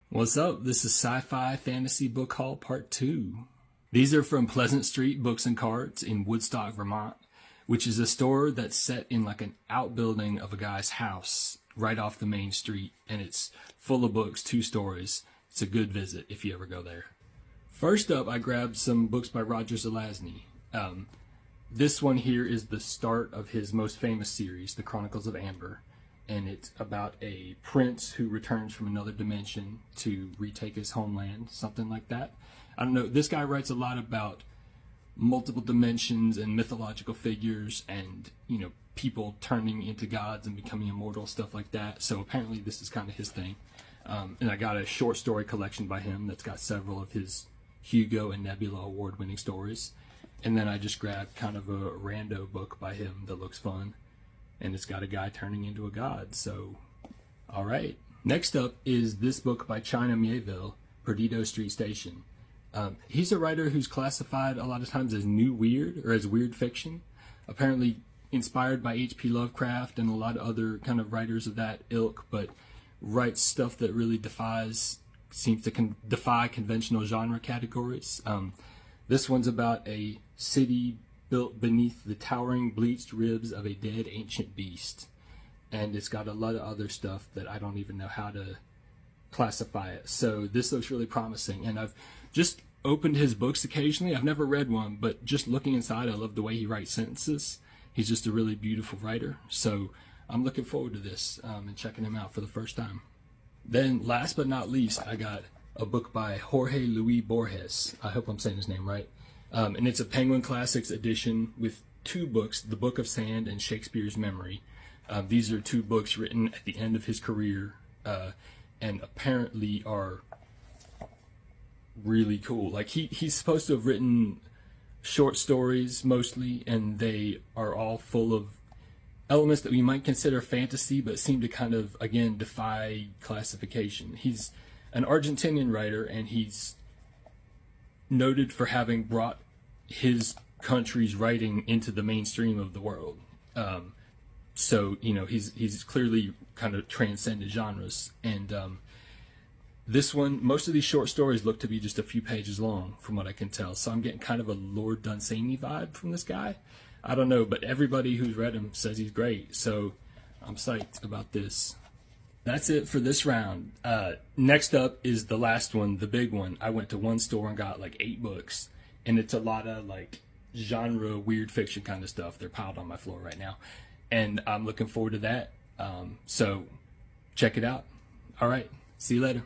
What's up? This is Sci-Fi Fantasy Book Haul Part 2. These are from Pleasant Street Books and Cards in Woodstock, Vermont, which is a store that's set in like an outbuilding of a guy's house right off the main street, and it's full of books, 2 stories. It's a good visit if you ever go there. First up, I grabbed some books by Roger Zelazny. This one here is the start of his most famous series, The Chronicles of Amber. And it's about a prince who returns from another dimension to retake his homeland, something like that. I don't know, this guy writes a lot about multiple dimensions and mythological figures and, people turning into gods and becoming immortal, stuff like that. So apparently this is kind of his thing. And I got a short story collection by him that's got several of his Hugo and Nebula award-winning stories. And then I just grabbed kind of a rando book by him that looks fun. And it's got a guy turning into a god, so alright. Next up is this book by China Mieville, Perdido Street Station. He's a writer who's classified a lot of times as new weird, or as weird fiction. Apparently inspired by H.P. Lovecraft and a lot of other kind of writers of that ilk, but writes stuff that really seems to defy conventional genre categories. This one's about a city built beneath the towering bleached ribs of a dead ancient beast. And it's got a lot of other stuff that I don't even know how to classify it. So this looks really promising. And I've just opened his books occasionally. I've never read one, but just looking inside, I love the way he writes sentences. He's just a really beautiful writer. So I'm looking forward to this and checking him out for the first time. Then last but not least, I got a book by Jorge Luis Borges. I hope I'm saying his name right. And it's a Penguin Classics edition with 2 books, The Book of Sand and Shakespeare's Memory. These are 2 books written at the end of his career and apparently are really cool. Like he's supposed to have written short stories mostly, and they are all full of elements that we might consider fantasy but seem to kind of, again, defy classification. He's an Argentinian writer, and he's noted for having brought his country's writing into the mainstream of the world. So he's clearly kind of transcended genres. And this one, most of these short stories look to be just a few pages long, from what I can tell. So I'm getting kind of a Lord Dunsany vibe from this guy. I don't know, but everybody who's read him says he's great. So I'm psyched about this. That's it for this round. Next up is the last one, the big one. I went to one store and got like 8 books, and it's a lot of like genre weird fiction kind of stuff. They're piled on my floor right now, and I'm looking forward to that. So check it out. All right, see you later.